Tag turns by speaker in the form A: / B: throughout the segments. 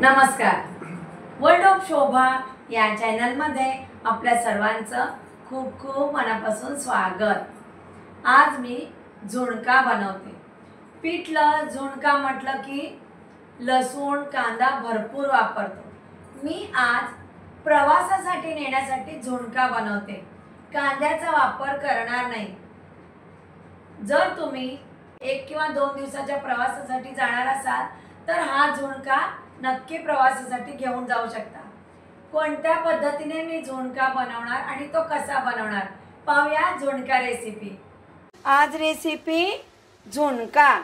A: नमस्कार. World of शोभा या चॅनलमध्ये आपल्या सर्वांचं खूप खूप मनापासून स्वागत. आज मी झुणका बनवते. पिठलं झुणका म्हटलं की लसूण कांदा भरपूर वापरतो. मी आज प्रवासासाठी नेण्यासाठी झुणका बनवते. कांद्याचा वापर करणार नाही. जर तुम्ही 1 किंवा 2 दिवसाच्या प्रवासासाठी जाणार असाल तर हा झुणका नक्की प्रवासासाठी घेऊन जाऊ शकता. कोणत्या पद्धतीने मी झुणका बनवणार आणि तो कसा बनवणार पाहूया. झुणका रेसिपी. आज रेसिपी झुणका.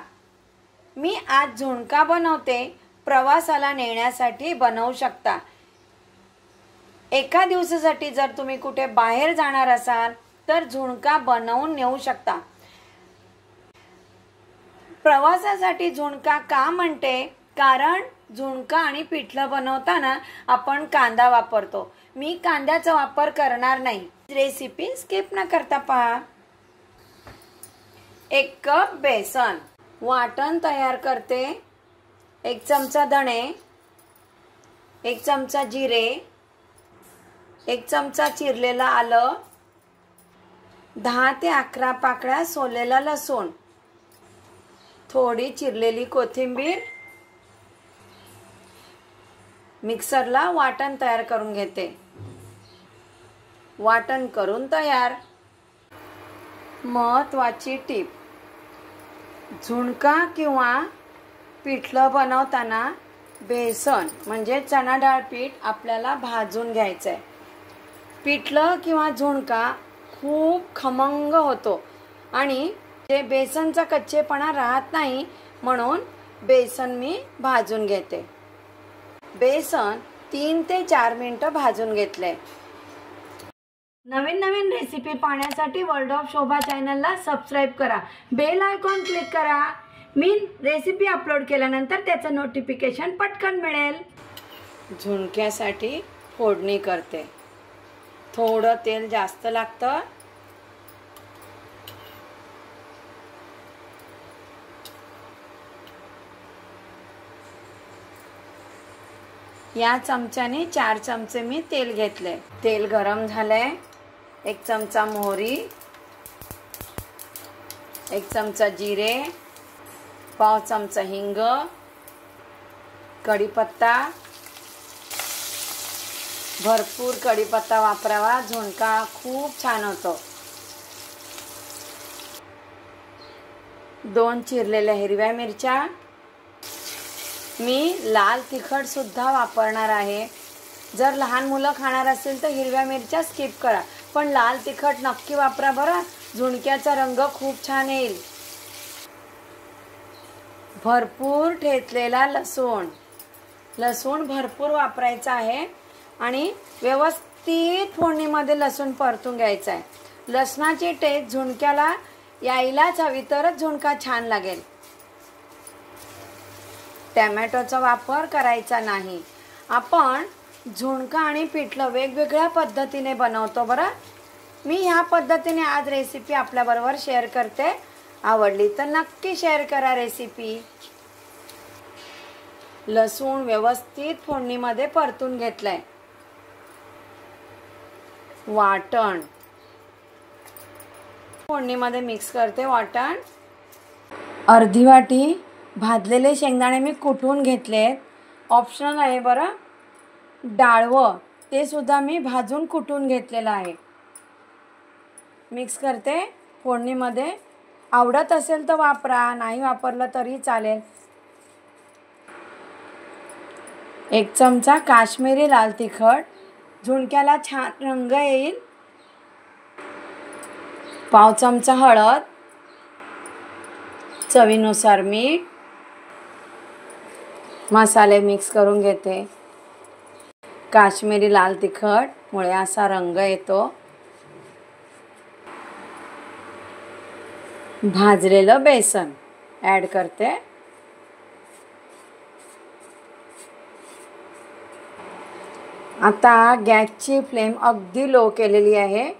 A: मी आज झुणका बनवते. प्रवासाला नेण्यासाठी बनवू शकता. एका दिवसासाठी जर तुम्ही कुठे बाहेर जाणार असाल तर झुणका बनवून नेऊ शकता. प्रवासासाठी झुणका का म्हणते? कारण झुणका आणि पिठलं बनवताना आपण कांदा वापरतो. मी कांद्याचा वापर करणार नाही. रेसिपी स्किप न करता पहा. 1 कप बेसन. वाटण तयार करते. 1 चमचा धणे, 1 चमचा जिरे, 1 चमचा चिरलेला आलं, 10 ते 11 पाकळ्या सोललेला लसूण, थोडी चिरलेली कोथिंबीर. मिक्सरला वाटण तयार करून घेते. वाटण करून तयार. महत्त्वाची टीप. झुणका किंवा पिठलं बनवताना बेसन म्हणजे चणा डाळ पीठ आपल्याला भाजून घ्यायचं आहे. पिठलं किंवा झुणका खूप खमंग होतो आणि ते बेसनचा कच्चेपणा राहत नाही, म्हणून बेसन मी भाजून घेते. बेसन 3 ते 4 मिनिटं भाजून घेतले. नवीन नवीन रेसिपी पाहण्यासाठी वर्ल्ड ऑफ शोभा चॅनलला सबस्क्राईब करा. बेल आयकॉन क्लिक करा. मी रेसिपी अपलोड केल्यानंतर त्याचं नोटिफिकेशन पटकन मिळेल. झुणक्यासाठी फोडणी करते. थोडं तेल जास्त लागतं. या चमच्याने 4 चमचे मी तेल घेतले. तेल गरम झालंय. 1 चमचा मोहरी, 1 चमचा जिरे, पाव चमचा हिंग, कढीपत्ता. भरपूर कढीपत्ता वापरावा. झुणका खूप छान होतो. 2 चिरलेल्या हिरव्या मिरच्या. मी लाल तिखट सुद्धा वापरणार आहे. जर लहान मुलं खाणार असेल तर हिरव्या मिरच्या स्किप करा, पण लाल तिखट नक्की वापरा बरं. झुणक्याचा रंग खूप छान येईल. भरपूर ठेचलेला लसूण. लसूण भरपूर वापरायचा आहे आणि व्यवस्थित फोडणीमध्ये लसूण परतून घ्यायचा आहे. लसणाची टेस्ट झुणक्याला यायलाच हवी, तरच झुणका छान लागेल. टॅमॅटोचा वापर करायचा नाही. आपण झुणका आणि पिठलं वेगवेगळ्या पद्धतीने बनवतो बरं. मी ह्या पद्धतीने आज रेसिपी आपल्याबरोबर शेअर करते. आवडली तर नक्की शेअर करा रेसिपी. लसूण व्यवस्थित फोडणीमध्ये परतून घेतलंय. वाटण फोडणीमध्ये मिक्स करते. वाटण. अर्धी वाटी भाजलेले शेंगदाणे मी कुटून घेतलेत. ऑप्शनल आहे बरं. डाळवं ते सुद्धा मी भाजून कुटून घेतलेलं आहे. मिक्स करते फोडणीमध्ये. आवडत असेल तर वापरा, नाही वापरलं तरी चालेल. 1 चमचा काश्मीरी लाल तिखट. झुणक्याला छान रंग येईल. पाव चमचा हळद. चवीनुसार मीठ. मसाले मिक्स करून घेते. काश्मीरी लाल तिखट मुळे असा रंग येतो. भाजलेलं बेसन ॲड करते. आता गॅसची फ्लेम अगदी लो केलेली आहे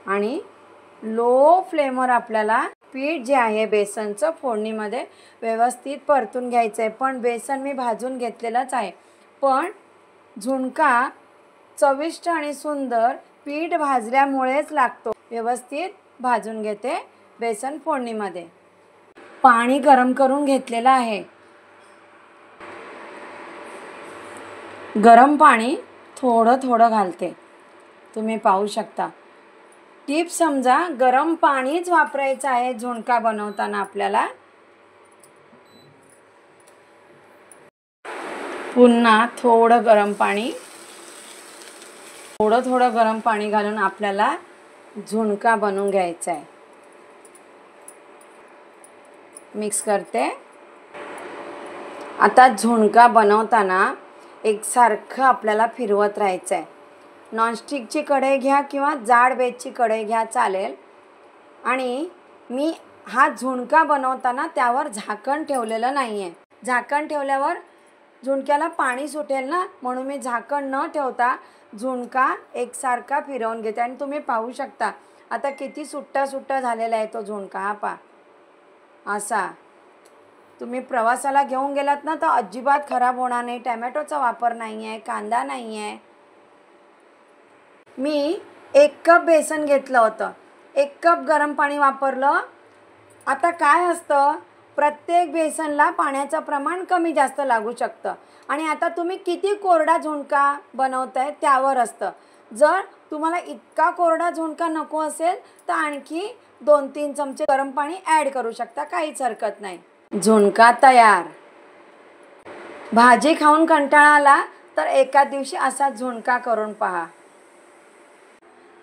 A: आणि लो फ्लेमवर आपल्याला पीठ जे आहे बेसनचं फोडणीमध्ये व्यवस्थित परतून घ्यायचं आहे. पण बेसन मी भाजून घेतलेलंच आहे. पण झुणका चविष्ट आणि सुंदर पीठ भाजल्यामुळेच लागतो. व्यवस्थित भाजून घेते बेसन फोडणीमध्ये. पाणी गरम करून घेतलेलं आहे. गरम पाणी थोडं थोडं घालते. तुम्ही पाहू शकता. टिप समजा, गरम पाणीच वापरायचं आहे झुणका बनवताना आपल्याला. पुन्हा थोडं गरम पाणी घालून आपल्याला झुणका बनवून घ्यायचा आहे. मिक्स करते. आता झुणका बनवताना एकसारखं आपल्याला फिरवत राहायचं आहे. नॉनस्टिकची कढई घ्या किंवा जाड बेसची कढई घ्या, चालेल. आणि मी हा झुणका बनवताना त्यावर झाकण ठेवलेलं नाही आहे. झाकण ठेवल्यावर झुणक्याला पाणी सुटेल ना, म्हणून मी झाकण न ठेवता झुणका एकसारखा फिरवून घेते. आणि तुम्ही पाहू शकता आता किती सुट्टा झालेला आहे तो झुणका. हा पहा, असा. तुम्ही प्रवासाला घेऊन गेलात ना तर अजिबात खराब होणार नाही. टॅमॅटोचा वापर नाही आहे, कांदा नाही आहे. मी 1 कप बेसन घेतलं होतं, 1 कप गरम पाणी वापरलं. आता काय असतं, प्रत्येक बेसनला पाण्याचं प्रमाण कमी जास्त लागू शकतं. आणि आता तुम्ही किती कोरडा झुणका बनवताय त्यावर असतं. जर तुम्हाला इतका कोरडा झुणका नको असेल तर आणखी 2-3 चमचे गरम पाणी ॲड करू शकता, काहीच हरकत नाही. झुणका तयार. भाजी खाऊन कंटाळा आला तर एका दिवशी असा झुणका करून पहा.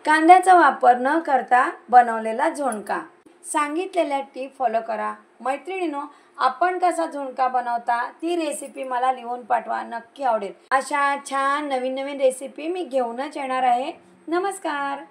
A: कांद्याचा वापर न करता बनवलेला झुणका. सांगितलेल्या टिप फॉलो करा. मैत्रिणींनो, आपण कसा झुणका बनवता ती रेसिपी मला लिहून पाठवा, नक्की आवडेल. अशा छान नवीन रेसिपी मी घेऊनच येणार आहे. नमस्कार.